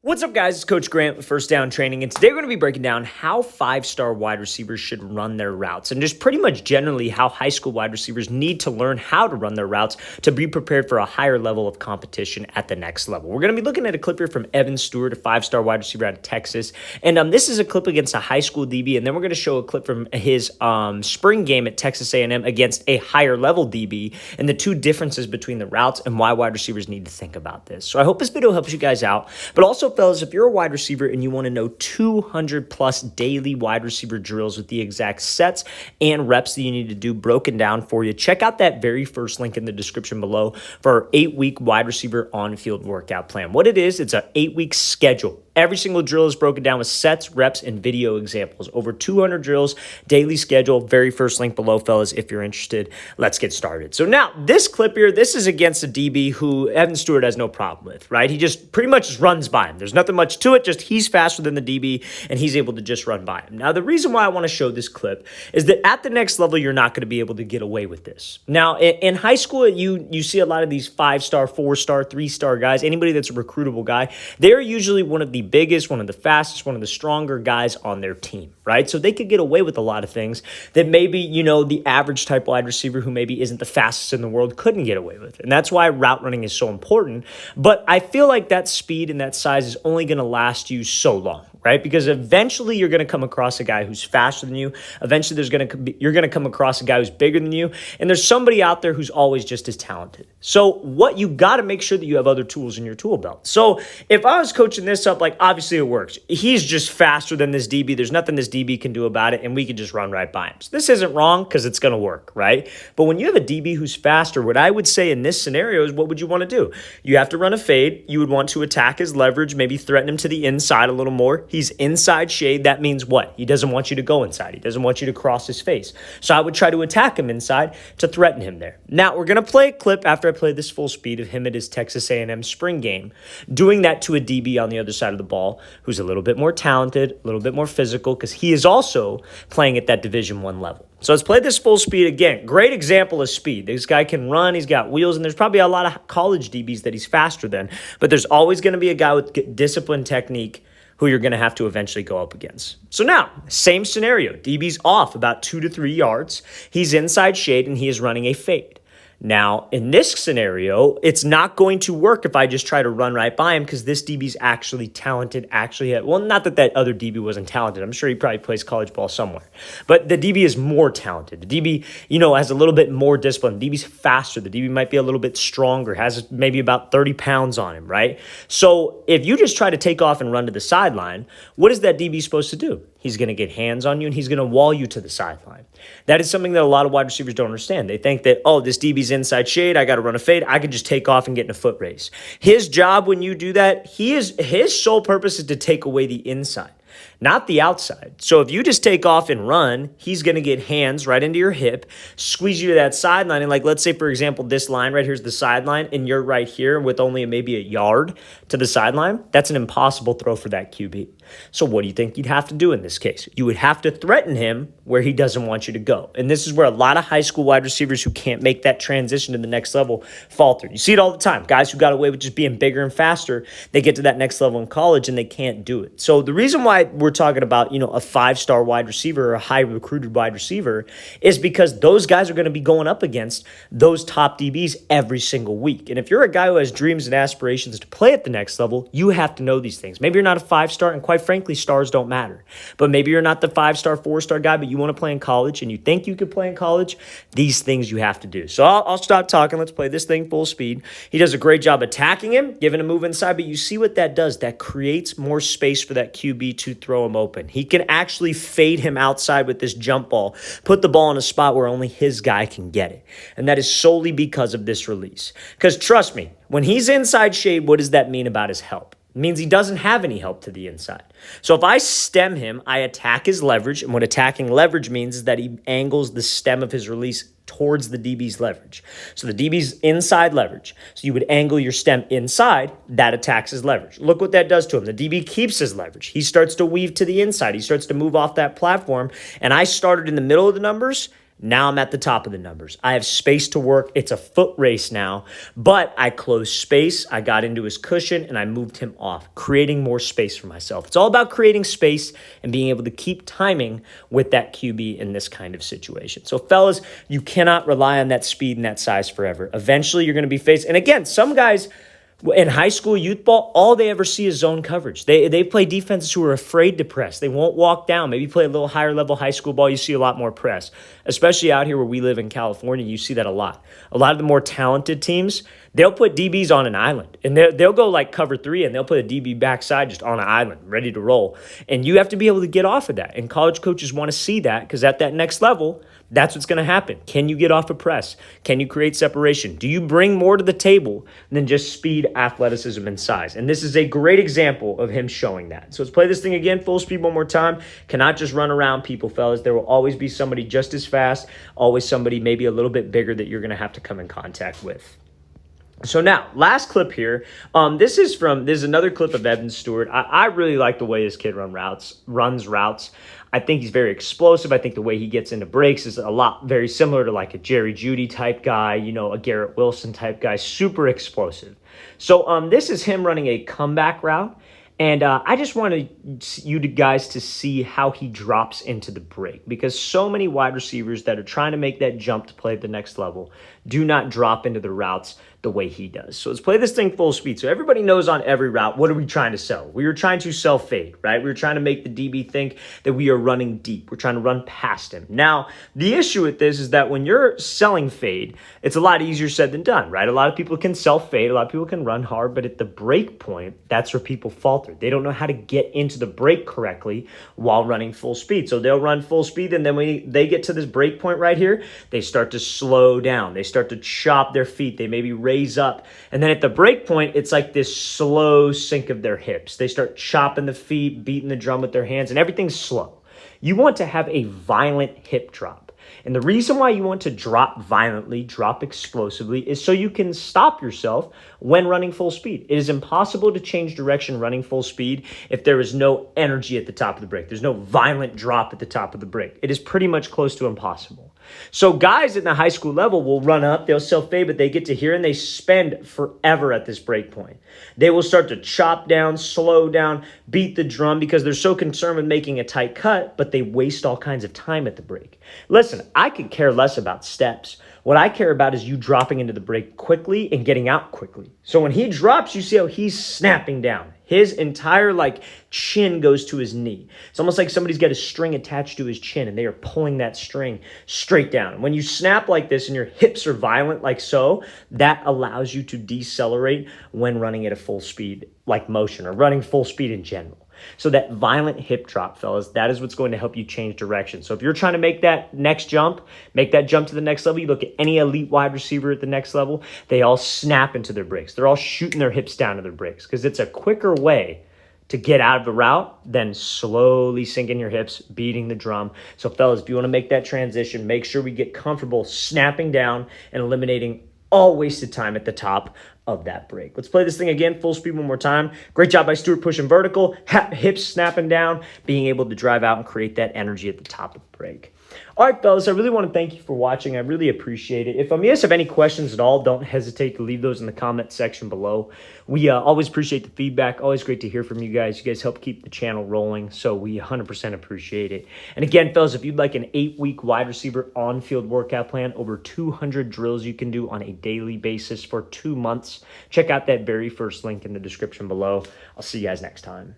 What's up, guys? It's Coach Grant with First Down Training, and today we're going to be breaking down how five-star wide receivers should run their routes, and just pretty much generally how high school wide receivers need to learn how to run their routes to be prepared for a higher level of competition at the next level. We're going to be looking at a clip here from Evan Stewart, a five-star wide receiver out of Texas, and this is a clip against a high school DB, and then we're going to show a clip from his spring game at Texas A&M against a higher level DB, and the two differences between the routes and why wide receivers need to think about this. So I hope this video helps you guys out, but also, fellas, if you're a wide receiver and you want to know 200 plus daily wide receiver drills with the exact sets and reps that you need to do broken down for you, check out that very first link in the description below for our 8-week wide receiver on-field workout plan. What it is, it's an 8-week schedule. Every single drill is broken down with sets, reps, and video examples. Over 200 drills, daily schedule, very first link below, fellas, if you're interested. Let's get started. So now, this clip here, this is against a DB who Evan Stewart has no problem with, right? He just pretty much just runs by him. There's nothing much to it, just he's faster than the DB, and he's able to just run by him. Now, the reason why I want to show this clip is that at the next level, you're not going to be able to get away with this. Now, in high school, you see a lot of these 5-star, 4-star, 3-star guys, anybody that's a recruitable guy, they're usually one of the biggest, one of the fastest, one of the stronger guys on their team, right? So they could get away with a lot of things that maybe, the average type wide receiver who maybe isn't the fastest in the world couldn't get away with. And that's why route running is so important. But I feel like that speed and that size is only going to last you so long, right? Because eventually you're going to come across a guy who's faster than you. Eventually you're going to come across a guy who's bigger than you. And there's somebody out there who's always just as talented. So what you got to make sure that you have other tools in your tool belt. So if I was coaching this up, like obviously it works. He's just faster than this DB. There's nothing this DB can do about it. And we can just run right by him. So this isn't wrong because it's going to work, right? But when you have a DB who's faster, what I would say in this scenario is what would you want to do? You have to run a fade. You would want to attack his leverage, maybe threaten him to the inside a little more. He's inside shade. That means what? He doesn't want you to go inside. He doesn't want you to cross his face. So I would try to attack him inside to threaten him there. Now, we're going to play a clip after I play this full speed of him at his Texas A&M spring game, doing that to a DB on the other side of the ball who's a little bit more talented, a little bit more physical, because he is also playing at that Division I level. So let's play this full speed again. Great example of speed. This guy can run. He's got wheels, and there's probably a lot of college DBs that he's faster than, but there's always going to be a guy with disciplined technique who you're going to have to eventually go up against. So now, same scenario. DB's off about 2 to 3 yards. He's inside shade, and he is running a fade. Now, in this scenario, it's not going to work if I just try to run right by him because this DB's actually talented, not that other DB wasn't talented. I'm sure he probably plays college ball somewhere. But the DB is more talented. The DB, has a little bit more discipline. The DB's faster. The DB might be a little bit stronger, has maybe about 30 pounds on him, right? So if you just try to take off and run to the sideline, what is that DB supposed to do? He's going to get hands on you, and he's going to wall you to the sideline. That is something that a lot of wide receivers don't understand. They think that, this DB's inside shade, I got to run a fade, I could just take off and get in a foot race. His job when you do that, his sole purpose is to take away the inside, not the outside. So if you just take off and run, he's going to get hands right into your hip, squeeze you to that sideline. And let's say, for example, this line right here is the sideline, and you're right here with only maybe a yard to the sideline. That's an impossible throw for that QB. So what do you think you'd have to do in this case? You would have to threaten him where he doesn't want you to go. And this is where a lot of high school wide receivers who can't make that transition to the next level falter. You see it all the time. Guys who got away with just being bigger and faster, they get to that next level in college and they can't do it. So the reason why we're talking about, a 5-star wide receiver or a high recruited wide receiver is because those guys are going to be going up against those top DBs every single week. And if you're a guy who has dreams and aspirations to play at the next level, you have to know these things. Maybe you're not a 5-star, and quite frankly, stars don't matter. But maybe you're not the 5-star, 4-star guy, but you want to play in college and you think you could play in college. These things you have to do. So I'll stop talking. Let's play this thing full speed. He does a great job attacking him, giving him a move inside, but you see what that does. That creates more space for that QB to throw him open. He can actually fade him outside with this jump ball, put the ball in a spot where only his guy can get it. And that is solely because of this release. Because trust me, when he's inside shade, what does that mean about his help? It means he doesn't have any help to the inside. So if I stem him, I attack his leverage. And what attacking leverage means is that he angles the stem of his release towards the DB's leverage. So the DB's inside leverage. So you would angle your stem inside. That attacks his leverage. Look what that does to him. The DB keeps his leverage. He starts to weave to the inside. He starts to move off that platform. And I started in the middle of the numbers. Now I'm at the top of the numbers. I have space to work. It's a foot race now, but I closed space. I got into his cushion and I moved him off, creating more space for myself. It's all about creating space and being able to keep timing with that QB in this kind of situation. So fellas, you cannot rely on that speed and that size forever. Eventually you're going to be faced. And again, some guys in high school youth ball, all they ever see is zone coverage. They play defenses who are afraid to press. They won't walk down. Maybe play a little higher level high school ball. You see a lot more press, especially out here where we live in California. You see that a lot. A lot of the more talented teams, they'll put DBs on an island and they'll go like cover 3 and they'll put a DB backside just on an island ready to roll. And you have to be able to get off of that. And college coaches want to see that because at that next level, that's what's going to happen. Can you get off a press? Can you create separation? Do you bring more to the table than just speed, athleticism, and size? And this is a great example of him showing that. So let's play this thing again, full speed one more time. Cannot just run around people, fellas. There will always be somebody just as fast, always somebody maybe a little bit bigger that you're going to have to come in contact with. So now, last clip here. This is another clip of Evan Stewart. I really like the way this kid runs routes. I think he's very explosive. I think the way he gets into breaks is very similar to like a Jerry Jeudy type guy, a Garrett Wilson type guy, super explosive. So this is him running a comeback route. And I just wanted you guys to see how he drops into the break, because so many wide receivers that are trying to make that jump to play at the next level do not drop into the routes the way he does. So let's play this thing full speed. So everybody knows on every route, what are we trying to sell? We were trying to sell fade, right? We were trying to make the DB think that we are running deep. We're trying to run past him. Now, the issue with this is that when you're selling fade, it's a lot easier said than done, right? A lot of people can sell fade. A lot of people can run hard, but at the break point, that's where people falter. They don't know how to get into the break correctly while running full speed. So they'll run full speed, and then when they get to this break point right here, they start to slow down. They start to chop their feet. They maybe raise up. And then at the break point, it's like this slow sink of their hips. They start chopping the feet, beating the drum with their hands, and everything's slow. You want to have a violent hip drop. And the reason why you want to drop violently, drop explosively, is so you can stop yourself when running full speed. It is impossible to change direction running full speed if there is no energy at the top of the break. There's no violent drop at the top of the break. It is pretty much close to impossible. So guys at the high school level will run up, they'll sell fade, but they get to here and they spend forever at this break point. They will start to chop down, slow down, beat the drum because they're so concerned with making a tight cut, but they waste all kinds of time at the break. Listen, I could care less about steps. What I care about is you dropping into the break quickly and getting out quickly. So when he drops, you see how he's snapping down. His entire chin goes to his knee. It's almost like somebody's got a string attached to his chin and they are pulling that string straight down. When you snap like this and your hips are violent like so, that allows you to decelerate when running at a full speed like motion or running full speed in general. So that violent hip drop, fellas, that is what's going to help you change direction. So if you're trying to make that next jump, make that jump to the next level, you look at any elite wide receiver at the next level, they all snap into their breaks. They're all shooting their hips down to their breaks because it's a quicker way to get out of the route than slowly sinking your hips, beating the drum. So fellas, if you want to make that transition, make sure we get comfortable snapping down and eliminating all wasted time at the top of that break. Let's play this thing again, full speed one more time. Great job by Stewart pushing vertical, hips snapping down, being able to drive out and create that energy at the top of the break. All right, fellas, I really want to thank you for watching. I really appreciate it. If you guys have any questions at all, don't hesitate to leave those in the comment section below. We always appreciate the feedback. Always great to hear from you guys. You guys help keep the channel rolling, so we 100% appreciate it. And again, fellas, if you'd like an 8-week wide receiver on-field workout plan, over 200 drills you can do on a daily basis for 2 months, check out that very first link in the description below. I'll see you guys next time.